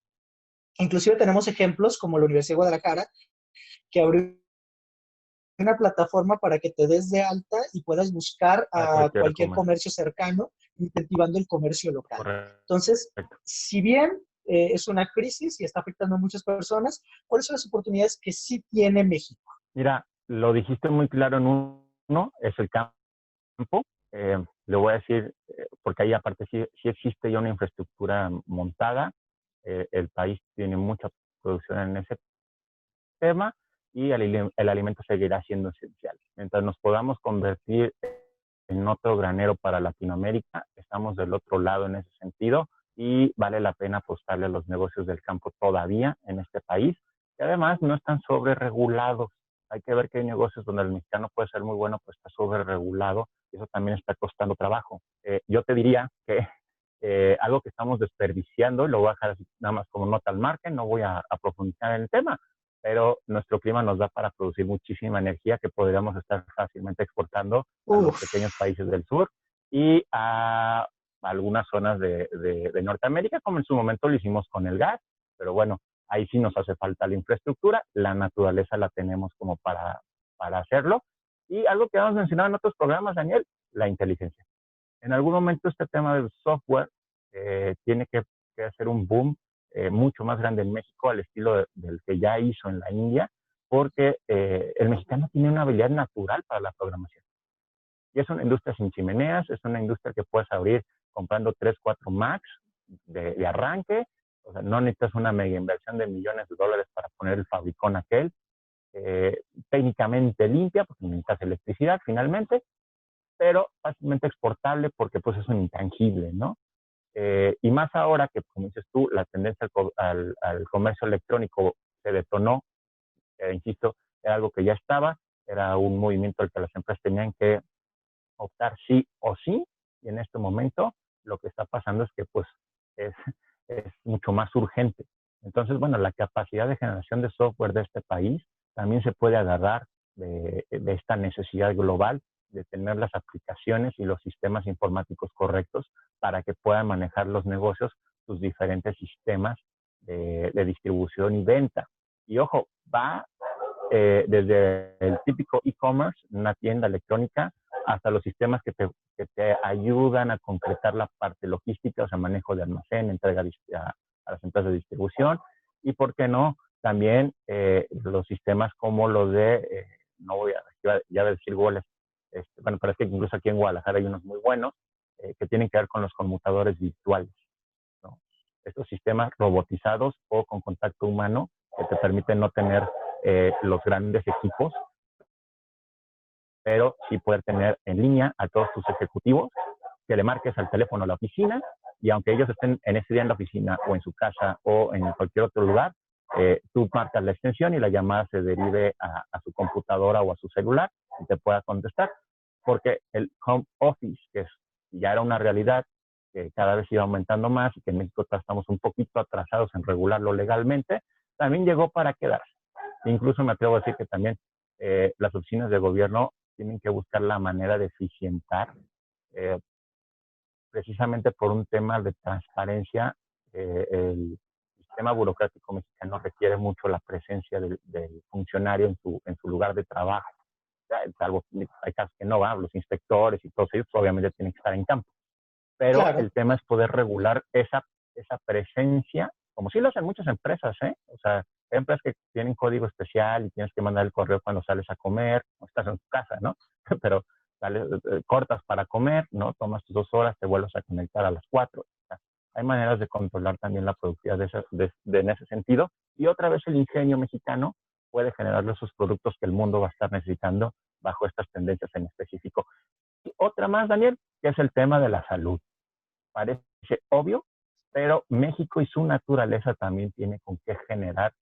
Inclusive tenemos ejemplos como la Universidad de Guadalajara, que abrió una plataforma para que te des de alta y puedas buscar a cualquier comercio cercano, incentivando el comercio local. Correcto. Entonces, si bien es una crisis y está afectando a muchas personas, ¿cuáles son las oportunidades que sí tiene México? Mira, lo dijiste muy claro en uno, es el campo. Le voy a decir, porque ahí aparte sí existe ya una infraestructura montada, el país tiene mucha producción en ese tema y el alimento seguirá siendo esencial. Mientras nos podamos convertir en otro granero para Latinoamérica, estamos del otro lado en ese sentido y vale la pena apostarle a los negocios del campo todavía en este país, que además no están sobre regulados. Hay que ver que hay negocios donde el mexicano puede ser muy bueno, pues está sobre regulado y eso también está costando trabajo. Yo te diría que algo que estamos desperdiciando, y lo voy a dejar así, nada más como nota al margen, no voy a profundizar en el tema, pero nuestro clima nos da para producir muchísima energía que podríamos estar fácilmente exportando a los pequeños países del sur y a algunas zonas de Norteamérica, como en su momento lo hicimos con el gas, pero bueno, ahí sí nos hace falta la infraestructura, la naturaleza la tenemos como para hacerlo. Y algo que hemos mencionado en otros programas, Daniel, la inteligencia. En algún momento este tema del software tiene que hacer un boom mucho más grande en México al estilo del que ya hizo en la India, porque el mexicano tiene una habilidad natural para la programación. Y es una industria sin chimeneas, es una industria que puedes abrir comprando 3, 4 Macs de arranque, o sea, no necesitas una mega inversión de millones de dólares para poner el fabricón aquel, técnicamente limpia, porque necesitas electricidad finalmente, pero fácilmente exportable porque pues es un intangible, ¿no? Y más ahora que, como dices tú, la tendencia al comercio electrónico se detonó, insisto, era algo que ya estaba, era un movimiento al que las empresas tenían que optar sí o sí, y en este momento lo que está pasando es que pues es, es mucho más urgente. Entonces, bueno, la capacidad de generación de software de este país también se puede agarrar de esta necesidad global de tener las aplicaciones y los sistemas informáticos correctos para que puedan manejar los negocios sus diferentes sistemas de distribución y venta. Y ojo, va desde el típico e-commerce, una tienda electrónica, hasta los sistemas que te ayudan a concretar la parte logística, o sea, manejo de almacén, entrega a las empresas de distribución, y por qué no, también los sistemas como los no voy a decir goles, bueno, pero es que incluso aquí en Guadalajara hay unos muy buenos que tienen que ver con los conmutadores virtuales, ¿no? Estos sistemas robotizados o con contacto humano que te permiten no tener los grandes equipos, pero sí poder tener en línea a todos tus ejecutivos, que le marques al teléfono a la oficina y aunque ellos estén en ese día en la oficina o en su casa o en cualquier otro lugar, tú marcas la extensión y la llamada se derive a su computadora o a su celular y te pueda contestar. Porque el home office, ya era una realidad que cada vez iba aumentando más y que en México estamos un poquito atrasados en regularlo legalmente, también llegó para quedarse. Incluso me atrevo a decir que también las oficinas de gobierno tienen que buscar la manera de eficientar, precisamente por un tema de transparencia. El sistema burocrático mexicano requiere mucho la presencia del funcionario en su lugar de trabajo. Salvo, hay casos que no va, los inspectores y todos ellos obviamente tienen que estar en campo. Pero claro, el tema es poder regular esa presencia como sí lo hacen muchas empresas, ¿eh? O sea, hay empresas que tienen código especial y tienes que mandar el correo cuando sales a comer, o estás en tu casa, ¿no? Pero sales, cortas para comer, ¿no? Tomas tus 2 horas, te vuelves a conectar a las 4. O sea, hay maneras de controlar también la productividad en ese sentido. Y otra vez el ingenio mexicano puede generar esos productos que el mundo va a estar necesitando bajo estas tendencias en específico. Y otra más, Daniel, que es el tema de la salud. Parece obvio, pero México y su naturaleza también tiene con qué generar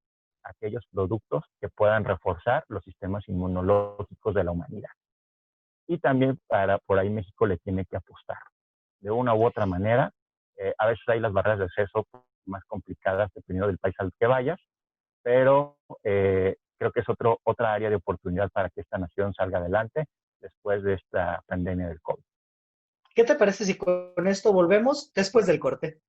aquellos productos que puedan reforzar los sistemas inmunológicos de la humanidad. Y también por ahí México le tiene que apostar. De una u otra manera, a veces hay las barreras de acceso más complicadas dependiendo del país al que vayas, pero creo que es otra área de oportunidad para que esta nación salga adelante después de esta pandemia del COVID. ¿Qué te parece si con esto volvemos después del corte?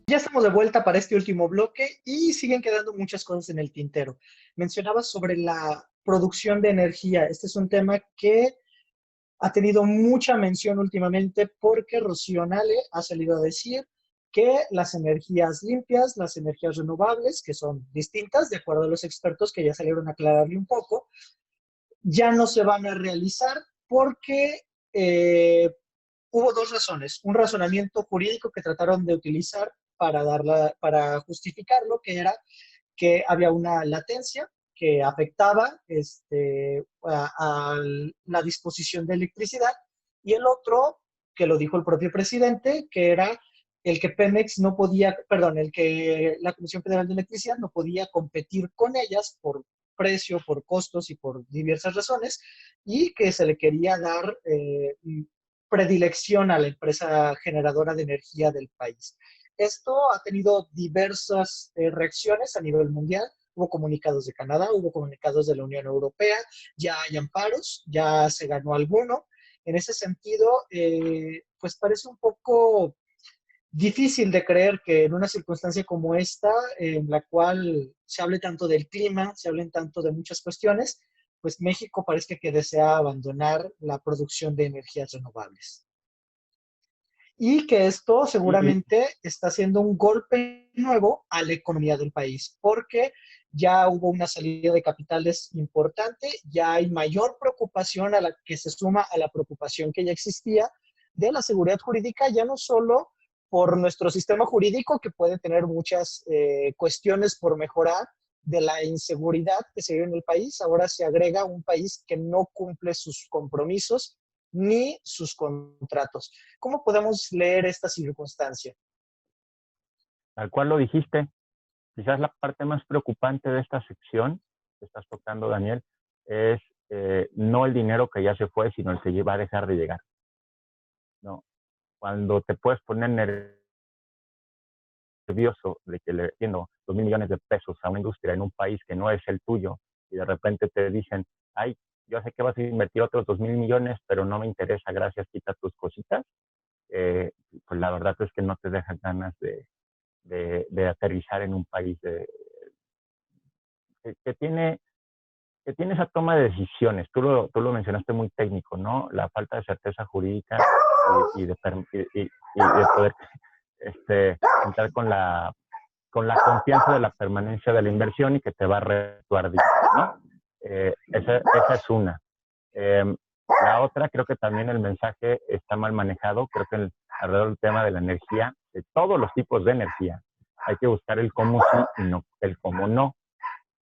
Ya estamos de vuelta para este último bloque y siguen quedando muchas cosas en el tintero. Mencionabas sobre la producción de energía. Este es un tema que ha tenido mucha mención últimamente porque Rocío Nale ha salido a decir que las energías limpias, las energías renovables, que son distintas, de acuerdo a los expertos que ya salieron a aclararle un poco, ya no se van a realizar porque hubo dos razones. Un razonamiento jurídico que trataron de utilizar para justificarlo, que era que había una latencia que afectaba a la disposición de electricidad, y el otro, que lo dijo el propio presidente, que era el que Pemex no podía, perdón, el que la Comisión Federal de Electricidad no podía competir con ellas por precio, por costos y por diversas razones, y que se le quería dar predilección a la empresa generadora de energía del país. Esto ha tenido diversas reacciones a nivel mundial. Hubo comunicados de Canadá, hubo comunicados de la Unión Europea, ya hay amparos, ya se ganó alguno. En ese sentido, pues parece un poco difícil de creer que en una circunstancia como esta, en la cual se hable tanto del clima, se hablen tanto de muchas cuestiones, pues México parece que desea abandonar la producción de energías renovables. Y que esto Y, seguramente está haciendo un golpe nuevo a la economía del país, porque ya hubo una salida de capitales importante, ya hay mayor preocupación a la que se suma a la preocupación que ya existía de la seguridad jurídica, ya no solo por nuestro sistema jurídico, que puede tener muchas cuestiones por mejorar, de la inseguridad que se vive en el país, ahora se agrega un país que no cumple sus compromisos ni sus contratos. ¿Cómo podemos leer esta circunstancia? tal cual lo dijiste, quizás la parte más preocupante de esta sección que estás tocando, Daniel, es no el dinero que ya se fue, sino el que va a dejar de llegar. ¿No? Cuando te puedes poner nervioso de que le tiendo 2,000 millones de pesos a una industria en un país que no es el tuyo y de repente te dicen, ay, yo sé que vas a invertir otros 2,000 millones, pero no me interesa, gracias, quita tus cositas, pues la verdad es que no te dejan ganas de aterrizar en un país que tiene esa toma de decisiones. Tú lo mencionaste muy técnico, ¿no? La falta de certeza jurídica y de poder entrar con la confianza de la permanencia de la inversión y que te va a retuar dinero, ¿no? Esa es una. Eh, la otra, creo que también el mensaje está mal manejado. Creo que alrededor del tema de la energía, de todos los tipos de energía, hay que buscar el cómo sí y no el cómo no.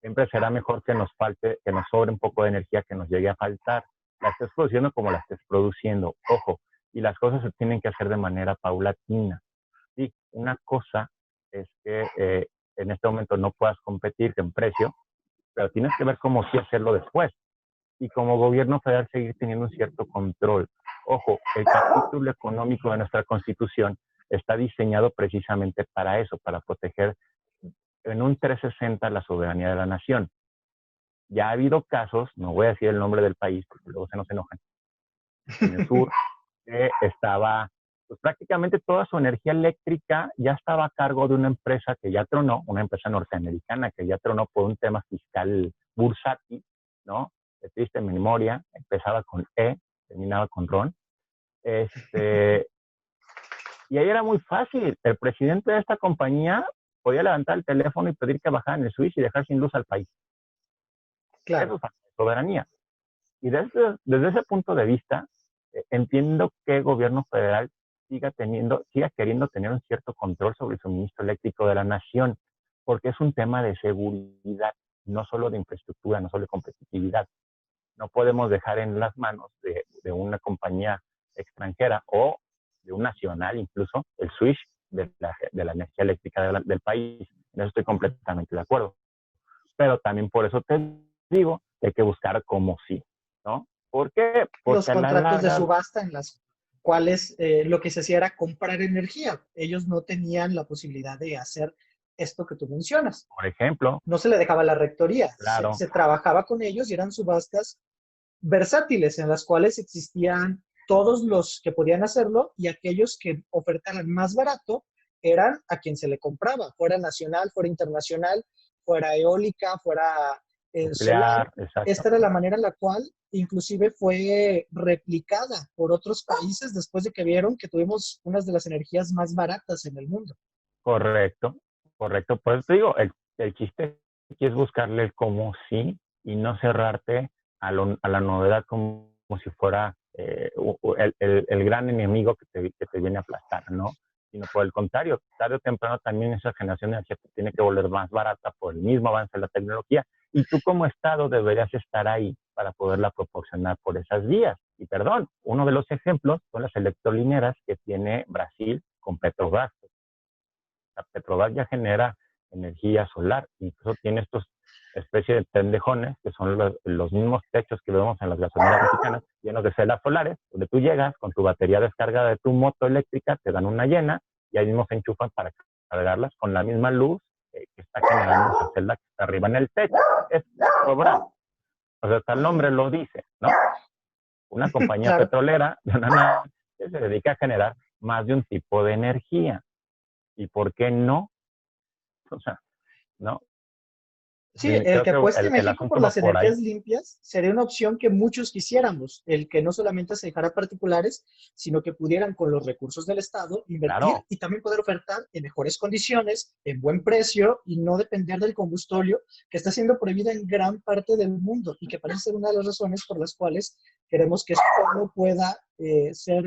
Siempre será mejor que nos falte, que nos sobre un poco de energía, que nos llegue a faltar. La estés produciendo como la estés produciendo. Ojo, y las cosas se tienen que hacer de manera paulatina. Sí, una cosa es que en este momento no puedas competir en precio, pero tienes que ver cómo sí hacerlo después. Y como gobierno federal seguir teniendo un cierto control. Ojo, el capítulo económico de nuestra Constitución está diseñado precisamente para eso, para proteger en un 360 la soberanía de la nación. Ya ha habido casos, no voy a decir el nombre del país porque luego se nos enojan, en el sur, que estaba, pues prácticamente toda su energía eléctrica ya estaba a cargo de una empresa que ya tronó, una empresa norteamericana que ya tronó por un tema fiscal bursátil, ¿no? De triste memoria, empezaba con E, terminaba con Ron. Y ahí era muy fácil. El presidente de esta compañía podía levantar el teléfono y pedir que bajaran el switch y dejar sin luz al país. Eso Claro. es soberanía. Y desde ese punto de vista, entiendo que el gobierno federal siga queriendo tener un cierto control sobre el suministro eléctrico de la nación, porque es un tema de seguridad, no solo de infraestructura, no solo de competitividad. No podemos dejar en las manos de una compañía extranjera o de un nacional incluso el switch de la energía eléctrica del país. En eso estoy completamente de acuerdo. Pero también por eso te digo que hay que buscar como sí, ¿no? ¿Por qué? Los Porque a la contratos de larga, subasta en las cuales lo que se hacía era comprar energía. Ellos no tenían la posibilidad de hacer esto que tú mencionas. por ejemplo, No se le dejaba a la rectoría, claro, se trabajaba con ellos y eran subastas versátiles en las cuales existían todos los que podían hacerlo y aquellos que ofertaran más barato eran a quien se le compraba, fuera nacional, fuera internacional, fuera eólica, fuera solar. nuclear, exacto. Esta era la manera en la cual inclusive fue replicada por otros países después de que vieron que tuvimos unas de las energías más baratas en el mundo. Correcto, correcto. Por eso te digo, el chiste aquí es buscarle el cómo sí y no cerrarte a la novedad como si fuera el gran enemigo que te viene a aplastar, ¿no? Sino por el contrario, tarde o temprano también esa generación de energía te tiene que volver más barata por el mismo avance de la tecnología y tú como Estado deberías estar ahí para poderla proporcionar por esas vías. Y perdón, uno de los ejemplos son las electrolineras que tiene Brasil con Petrobras. La Petrobras ya genera energía solar, incluso tiene estos especies de pendejones, que son los mismos techos que vemos en las gasolineras mexicanas, llenos de celdas solares, donde tú llegas con tu batería descargada de tu moto eléctrica, te dan una llena y ahí mismo se enchufan para cargarlas con la misma luz que está generando esa celda que está arriba en el techo. Es Petrobras. O sea, hasta el nombre lo dice, ¿no? Una compañía Claro. petrolera de una nave que se dedica a generar más de un tipo de energía. ¿Y por qué no? O sea, ¿no? Sí, el Creo que que apueste el México por asunto va las por ahí. energías limpias sería una opción que muchos quisiéramos, el que no solamente se dejara a particulares, sino que pudieran con los recursos del Estado invertir Claro, y también poder ofertar en mejores condiciones, en buen precio y no depender del combustorio que está siendo prohibida en gran parte del mundo y que parece ser una de las razones por las cuales queremos que esto no pueda ser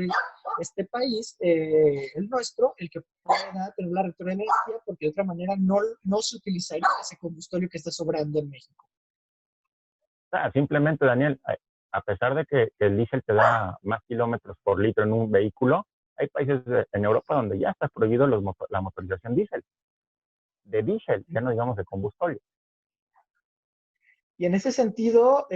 este país, el nuestro, el que pueda tener la rectoría de energía, porque de otra manera no se utilizaría ese combustorio que está sobrando en México. o sea, simplemente, Daniel, a pesar de que el diésel te da más kilómetros por litro en un vehículo, hay países en Europa donde ya está prohibido la motorización de diésel, ya no digamos de combustible. Y en ese sentido,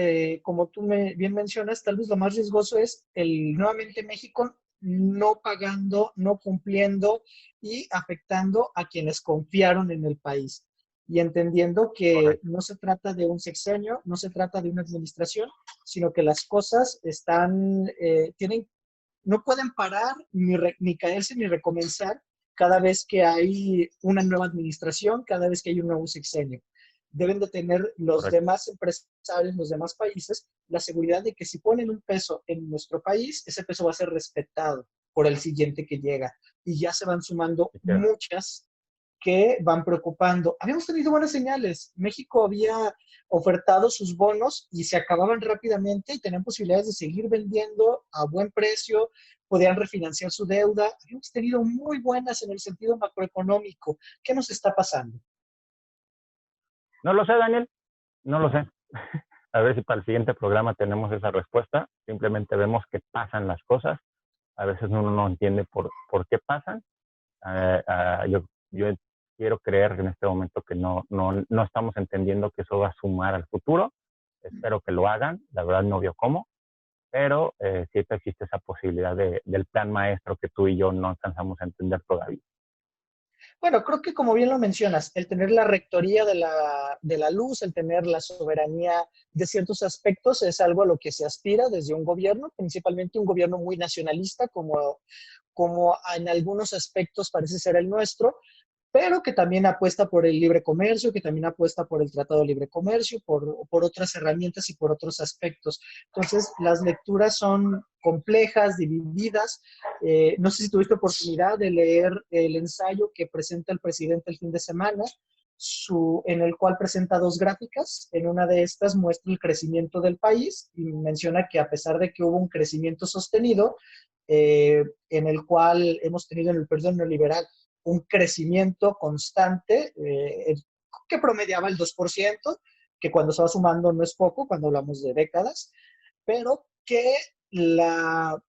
como tú bien mencionas, tal vez lo más riesgoso es nuevamente México no pagando, no cumpliendo y afectando a quienes confiaron en el país. y entendiendo que Correcto. no se trata de un sexenio, no se trata de una administración, sino que las cosas no pueden parar ni caerse ni recomenzar cada vez que hay una nueva administración, cada vez que hay un nuevo sexenio. Deben de tener los Correcto. demás empresarios, los demás países, la seguridad de que si ponen un peso en nuestro país, ese peso va a ser respetado por el siguiente que llega. Y ya se van sumando Y que- muchas que van preocupando. Habíamos tenido buenas señales. México había ofertado sus bonos y se acababan rápidamente y tenían posibilidades de seguir vendiendo a buen precio, podían refinanciar su deuda. Habíamos tenido muy buenas en el sentido macroeconómico. ¿Qué nos está pasando? No lo sé, Daniel, no lo sé. A ver si para el siguiente programa tenemos esa respuesta. Simplemente vemos que pasan las cosas. A veces uno no entiende por qué pasan. Yo quiero creer en este momento que no estamos entendiendo que eso va a sumar al futuro. Espero que lo hagan. La verdad no veo cómo, pero siempre existe esa posibilidad del plan maestro que tú y yo no alcanzamos a entender todavía. Bueno, creo que como bien lo mencionas, el tener la rectoría de la luz, el tener la soberanía de ciertos aspectos es algo a lo que se aspira desde un gobierno, principalmente un gobierno muy nacionalista como en algunos aspectos parece ser el nuestro, pero que también apuesta por el libre comercio, que también apuesta por el Tratado de Libre Comercio, por otras herramientas y por otros aspectos. Entonces, las lecturas son complejas, divididas. No sé si tuviste oportunidad de leer el ensayo que presenta el presidente el fin de semana, en el cual presenta dos gráficas. En una de estas muestra el crecimiento del país y menciona que a pesar de que hubo un crecimiento sostenido, en el cual hemos tenido en el periodo neoliberal un crecimiento constante que promediaba el 2%, que cuando se va sumando no es poco, cuando hablamos de décadas, pero que la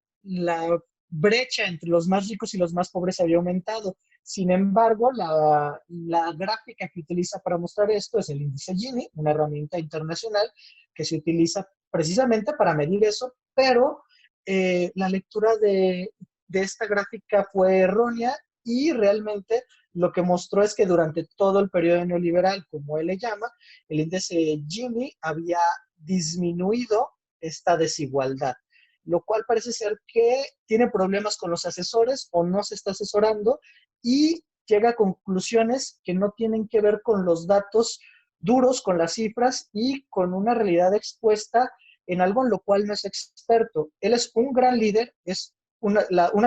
brecha entre los más ricos y los más pobres había aumentado. Sin embargo, la gráfica que utiliza para mostrar esto es el índice Gini, una herramienta internacional que se utiliza precisamente para medir eso, pero la lectura de esta gráfica fue errónea y realmente lo que mostró es que durante todo el periodo neoliberal, como él le llama, el índice Gini había disminuido esta desigualdad, lo cual parece ser que tiene problemas con los asesores o no se está asesorando y llega a conclusiones que no tienen que ver con los datos duros, con las cifras y con una realidad expuesta en algo en lo cual no es experto. Él es un gran líder, es una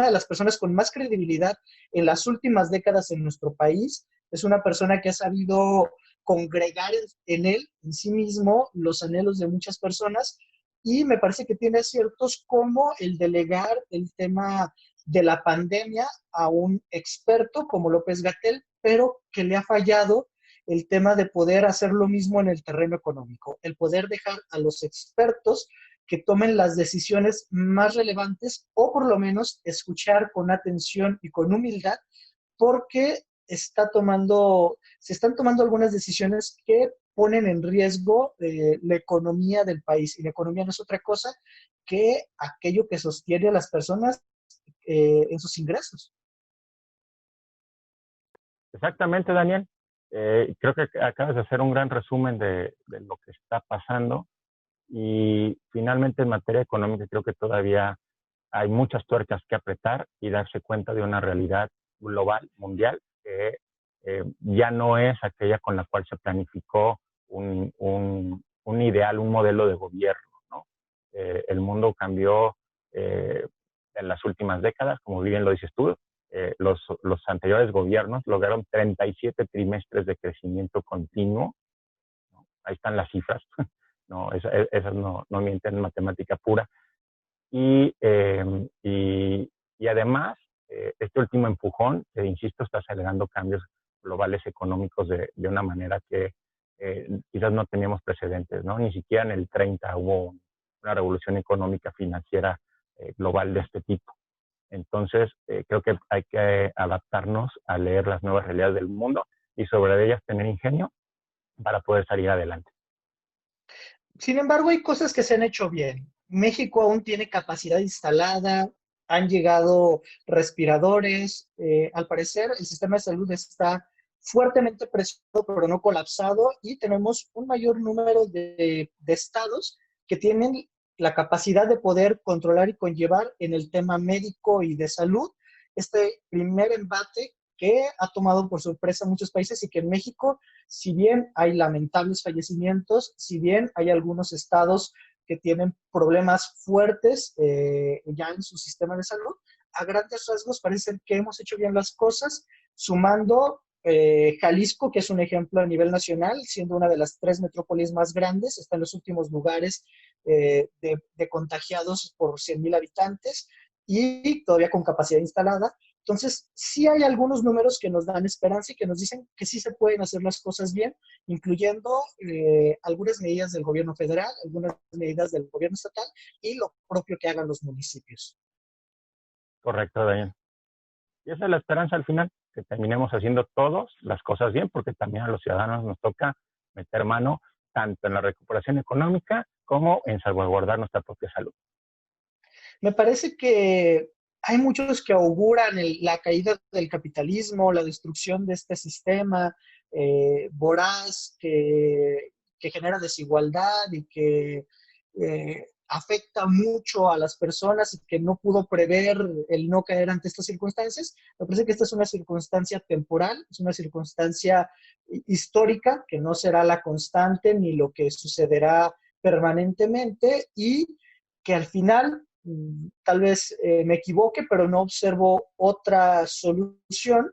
de las personas con más credibilidad en las últimas décadas en nuestro país. Es una persona que ha sabido congregar él, en sí mismo, los anhelos de muchas personas y me parece que tiene aciertos como el delegar el tema de la pandemia a un experto como López Gatell, pero que le ha fallado el tema de poder hacer lo mismo en el terreno económico, el poder dejar a los expertos que tomen las decisiones más relevantes o por lo menos escuchar con atención y con humildad porque se están tomando algunas decisiones que ponen en riesgo la economía del país. Y la economía no es otra cosa que aquello que sostiene a las personas en sus ingresos. Exactamente, Daniel. Creo que acabas de hacer un gran resumen de lo que está pasando y finalmente en materia económica creo que todavía hay muchas tuercas que apretar y darse cuenta de una realidad global, mundial, que ya no es aquella con la cual se planificó un ideal, un modelo de gobierno, ¿no? El mundo cambió en las últimas décadas, como bien lo dices tú. Los anteriores gobiernos lograron 37 trimestres de crecimiento continuo, ¿no? Ahí están las cifras, no, esas no mienten en matemática pura. Y además, este último empujón, que insisto, está acelerando cambios globales económicos de una manera que quizás no teníamos precedentes, ¿no? Ni siquiera en el 30 hubo una revolución económica financiera global de este tipo. Entonces, creo que hay que adaptarnos a leer las nuevas realidades del mundo y sobre ellas tener ingenio para poder salir adelante. Sin embargo, hay cosas que se han hecho bien. México aún tiene capacidad instalada, han llegado respiradores. Al parecer, el sistema de salud está fuertemente presionado, pero no colapsado, y tenemos un mayor número de estados que tienen la capacidad de poder controlar y conllevar en el tema médico y de salud este primer embate que ha tomado por sorpresa a muchos países y que en México, si bien hay lamentables fallecimientos, si bien hay algunos estados que tienen problemas fuertes ya en su sistema de salud, a grandes rasgos parece que hemos hecho bien las cosas, sumando Jalisco, que es un ejemplo a nivel nacional, siendo una de las 3 metrópolis más grandes, está en los últimos lugares de contagiados por 100,000 habitantes y todavía con capacidad instalada. Entonces, sí hay algunos números que nos dan esperanza y que nos dicen que sí se pueden hacer las cosas bien, incluyendo algunas medidas del gobierno federal, algunas medidas del gobierno estatal y lo propio que hagan los municipios. Correcto, Daniel. Y esa es la esperanza al final, que terminemos haciendo todos las cosas bien, porque también a los ciudadanos nos toca meter mano tanto en la recuperación económica como en salvaguardar nuestra propia salud. Me parece que hay muchos que auguran la caída del capitalismo, la destrucción de este sistema voraz que genera desigualdad y que afecta mucho a las personas y que no pudo prever el no caer ante estas circunstancias. Me parece que esta es una circunstancia temporal, es una circunstancia histórica que no será la constante ni lo que sucederá permanentemente y que al final tal vez me equivoque, pero no observo otra solución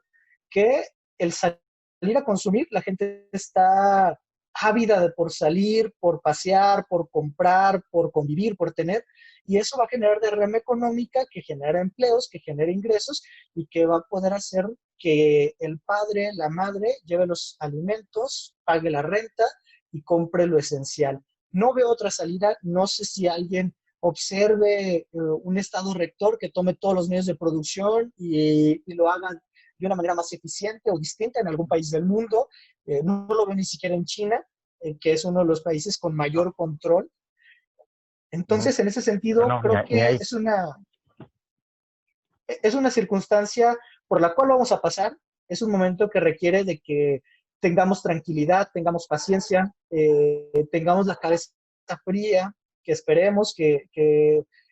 que el salir a consumir. La gente está ávida por salir, por pasear, por comprar, por convivir, por tener, y eso va a generar derrama económica que genera empleos, que genera ingresos y que va a poder hacer que el padre, la madre, lleve los alimentos, pague la renta y compre lo esencial. No veo otra salida, no sé si alguien observe un estado rector que tome todos los medios de producción y lo haga de una manera más eficiente o distinta en algún país del mundo. No lo veo ni siquiera en China, que es uno de los países con mayor control. Entonces, en ese sentido, no, creo ni que ahí. es una circunstancia por la cual vamos a pasar. Es un momento que requiere de que tengamos tranquilidad, tengamos paciencia, tengamos la cabeza fría, que esperemos que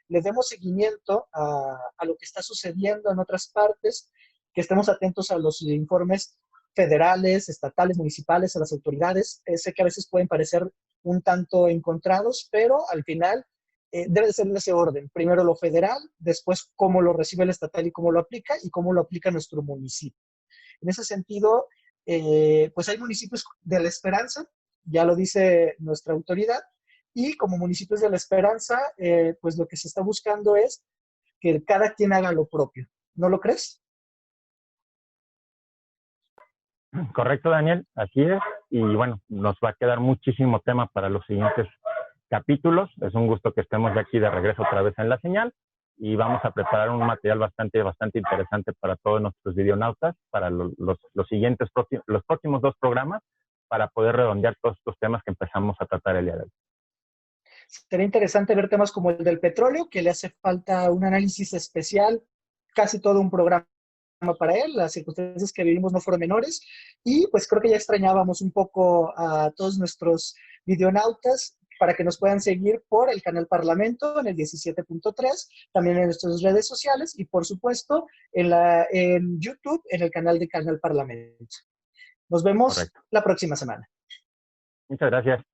le demos seguimiento a lo que está sucediendo en otras partes, que estemos atentos a los informes federales, estatales, municipales, a las autoridades. Sé que a veces pueden parecer un tanto encontrados, pero al final debe de ser en ese orden. Primero lo federal, después cómo lo recibe el estatal y cómo lo aplica nuestro municipio. En ese sentido, pues hay municipios de la esperanza, ya lo dice nuestra autoridad, y como municipios de la esperanza, pues lo que se está buscando es que cada quien haga lo propio. ¿No lo crees? Correcto, Daniel, así es. Y bueno, nos va a quedar muchísimo tema para los siguientes capítulos. Es un gusto que estemos de aquí de regreso otra vez en la señal y vamos a preparar un material bastante interesante para todos nuestros videonautas, para los siguientes, los próximos 2 programas, para poder redondear todos estos temas que empezamos a tratar el día de hoy. Sería interesante ver temas como el del petróleo, que le hace falta un análisis especial, casi todo un programa para él. Las circunstancias que vivimos no fueron menores y pues creo que ya extrañábamos un poco a todos nuestros videonautas para que nos puedan seguir por el canal Parlamento en el 17.3, también en nuestras redes sociales y por supuesto en YouTube en el canal de Canal Parlamento. Nos vemos Correcto. la próxima semana. Muchas gracias.